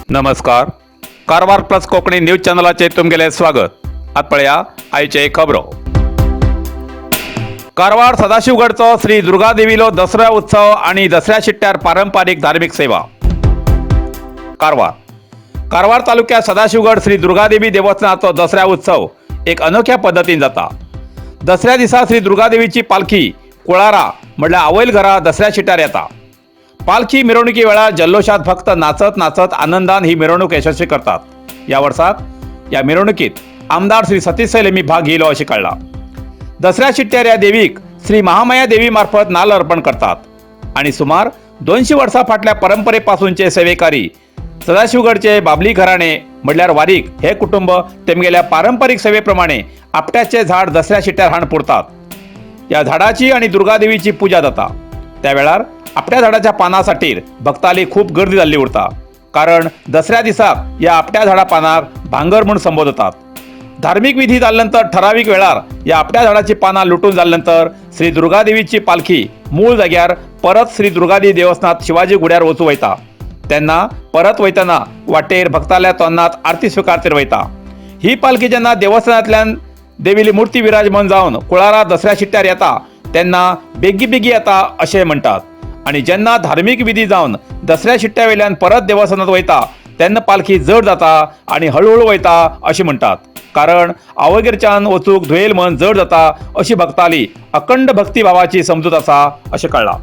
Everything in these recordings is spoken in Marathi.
नमस्कार. कारवार प्लस कोकणी न्यूज चॅनलाचे तुमगेले स्वागत. आत पळया आयचे खबरो. कारवार सदाशिवगडचो श्री दुर्गादेवीलो दसरा उत्सव आणि दसऱ्या शिट्ट्यार पारंपारिक धार्मिक सेवा. कारवार तालुक्यात सदाशिवगड श्री दुर्गादेवी देवस्थानाचो दसऱ्या उत्सव एक अनोख्या पद्धतीन जाता. दसऱ्या दिसा श्री दुर्गादेवीची पालखी कुळारा म्हणल्यार आवयल घरा दसऱ्या शिट्ट्यार येता. पालखी मिरवणुकी वेळार जल्लोषात भक्त नाचत नाचत आनंदान ही मिरवणूक यशस्वी करतात. या वर्साक या मिरवणुकीत आमदार श्री सतीश सैलेमी भाग घेयलो अशें कळ्ळां. दसऱ्या शिट्ट्यार या देवीक श्री महामाया देवी मार्फत नाल्ल अर्पण करतात आणि सुमार 200 वर्सां फाटल्या परंपरेपासूनचे सेवेकारी सदाशिवगडचे बाबली घराणे म्हणल्यार वारीक हे कुटुंब तेमगेल्या पारंपरिक सेवेप्रमाणे आपट्याचे झाड दसऱ्या शिट्ट्यार हाड पुरतात. या झाडाची आणि दुर्गादेवीची पूजा जाता. त्या वेळार आपट्या झाडाच्या पानासाठीर भक्ताली खूप गर्दी जाल्ली उरता. कारण दसऱ्या दिसाक या आपट्या झाडा पानाक भांगर म्हूण संबोधतात. धार्मिक विधी जाल्ल्यानंतर ठराविक वेळार या आपट्या झाडाची पानां लुटून जाल्ल्यानंतर श्री दुर्गादेवीची पालखी मूळ जाग्यार परत श्री दुर्गादेवी देवस्थानात शिवाजी गुड्यार वचूं वयता. तेन्ना परत वयतना वाटेर भक्ताल्या तोंडात आरती स्विकारतेर वयता. ही पालखी जेन्ना देवस्थानांतल्यान देवीली मुर्ती विराजमान जावन कुळारा दसऱ्या शिट्ट्यार येता तेन्ना बेगी बेगी येता अशें म्हणटात. आणि जेन्ना धार्मिक विधी जावन दसऱ्या शिट्ट्या वेल्यान परत देवस्थानात वयता तेन्ना पालखी जड जाता आणि हळूहळू वयता अशें म्हणटात. कारण आवयगेरच्यान वचूंक धुयेल मन जड जाता अशी भक्ताली अखंड भक्तिभावाची समजूत आसा अशें कळ्ळां.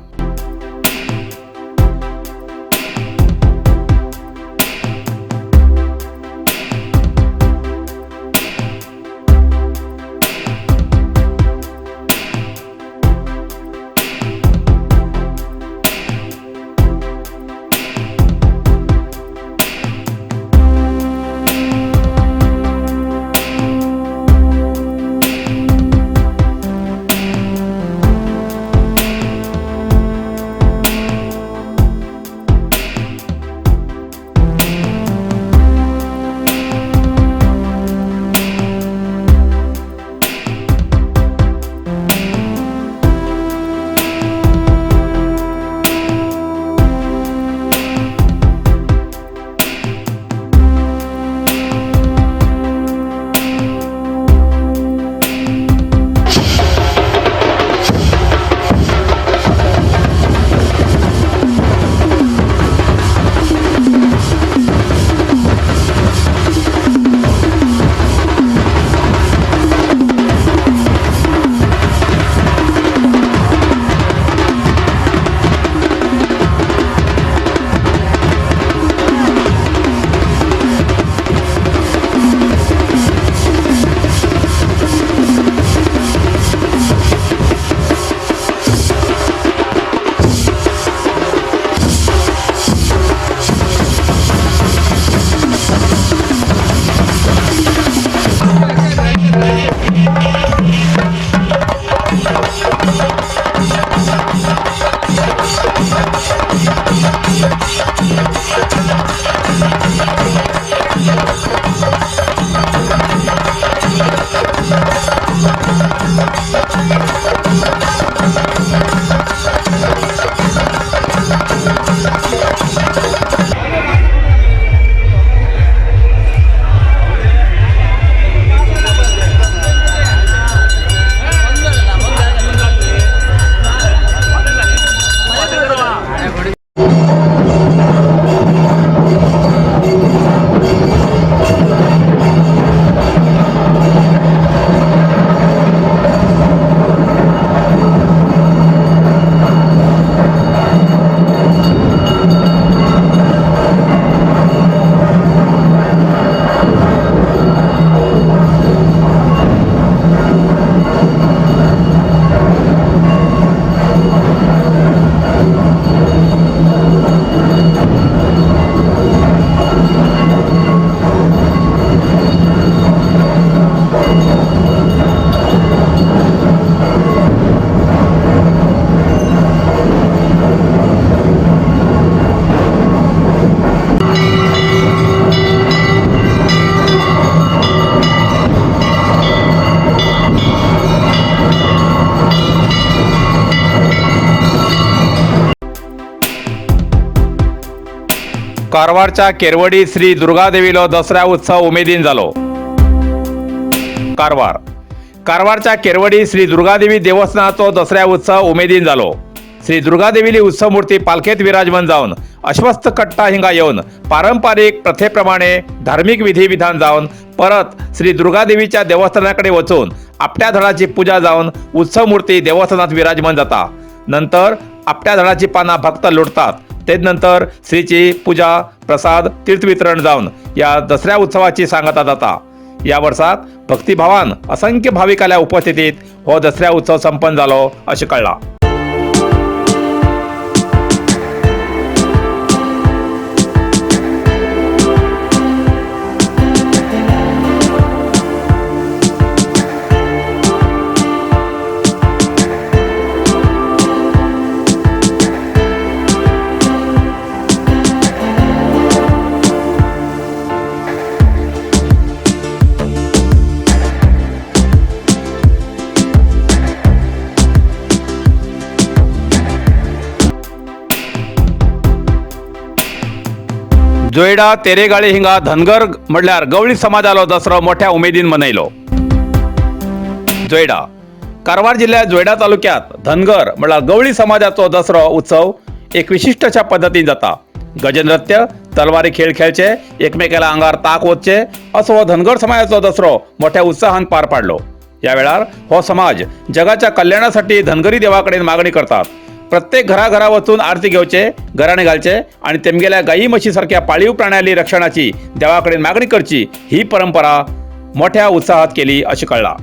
कारवारच्या केरवडी श्री दुर्गादेवीलो दसरा उत्सव उमेदीन जालो। कारवारच्या केरवडी श्री दुर्गादेवी देवस्थानाचो दसऱ्या उत्सव उमेदीन जालो। श्री दुर्गादेवीली उत्सव मूर्ती पालखेत विराजमान जावन अश्वस्थ कट्टा हिंगा येवन पारंपारिक प्रथेप्रमाणे धार्मिक विधी विधान जावन परत श्री दुर्गादेवीच्या देवस्थानाकडे वचून आपट्या धडाची पूजा जावन उत्सव मूर्ती देवस्थानात विराजमान जाता। नंतर आपट्या धडाची पाना भक्त लुटतात। त्यानंतर श्रीची पूजा प्रसाद तीर्थवितरण जावन या दसऱ्या उत्सवाची सांगता जाता। या वर्षात भक्तिभावान असंख्य भाविकाल्या उपस्थितीत हो दसऱ्या उत्सव संपन्न जालो अशें कळला। जोयडा तेरेगाळी हिंगा धनगर म्हणल्यार गवळी समाजालो दसरो मोठ्या उमेदीन मनयलो। जोयडा कारवार जिल्ह्यात जोयडा तालुक्यात धनगर म्हणल्यार गवळी समाजाचो दसरो उत्सव एक विशिष्ट अशा पद्धतीन जाता। गजनृत्य, तलवारी खेळ खेळचे, एकमेकाला अंगार ताक ओतचे असो हो धनगर समाजाचो दसरो मोठ्या उत्साहान पार पाडलो। या वेळार हो समाज जगाच्या कल्याणासाठी धनगरी देवाकडेन मागणी करतात। प्रत्येक घरा वचून आरती घेवचे, घराणे घालचे आणि तेमगेल्या गायी म्हशी सारख्या पाळीव प्राण्याली रक्षणाची देवाकडेन मागणी करची ही परंपरा मोठ्या उत्साहात केली अशी कळला।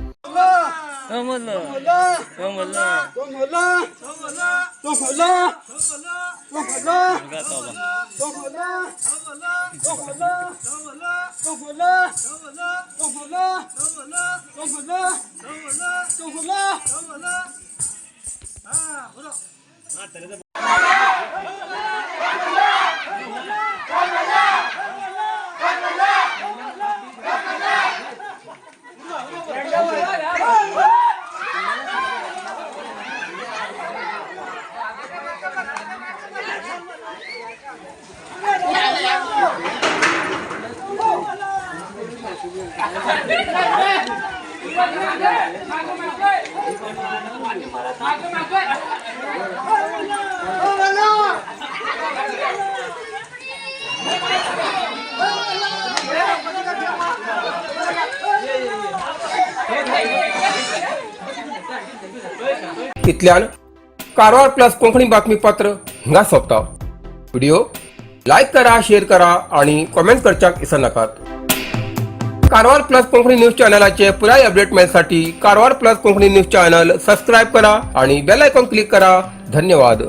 इतल्यान कारवार प्लस कोंकणी बातमीपत्र हिंगा सोंपता। व्हिडिओ लाईक करा, शेअर करा आणि कमेंट करच्याक विसरू नाकात। कारवार प्लस कोंकणी न्यूज चॅनलाचे पुराय अपडेट मेळसाठी Karwar plus Konkani news channel subscribe करा आणि बेल आयकॉन क्लिक करा। धन्यवाद।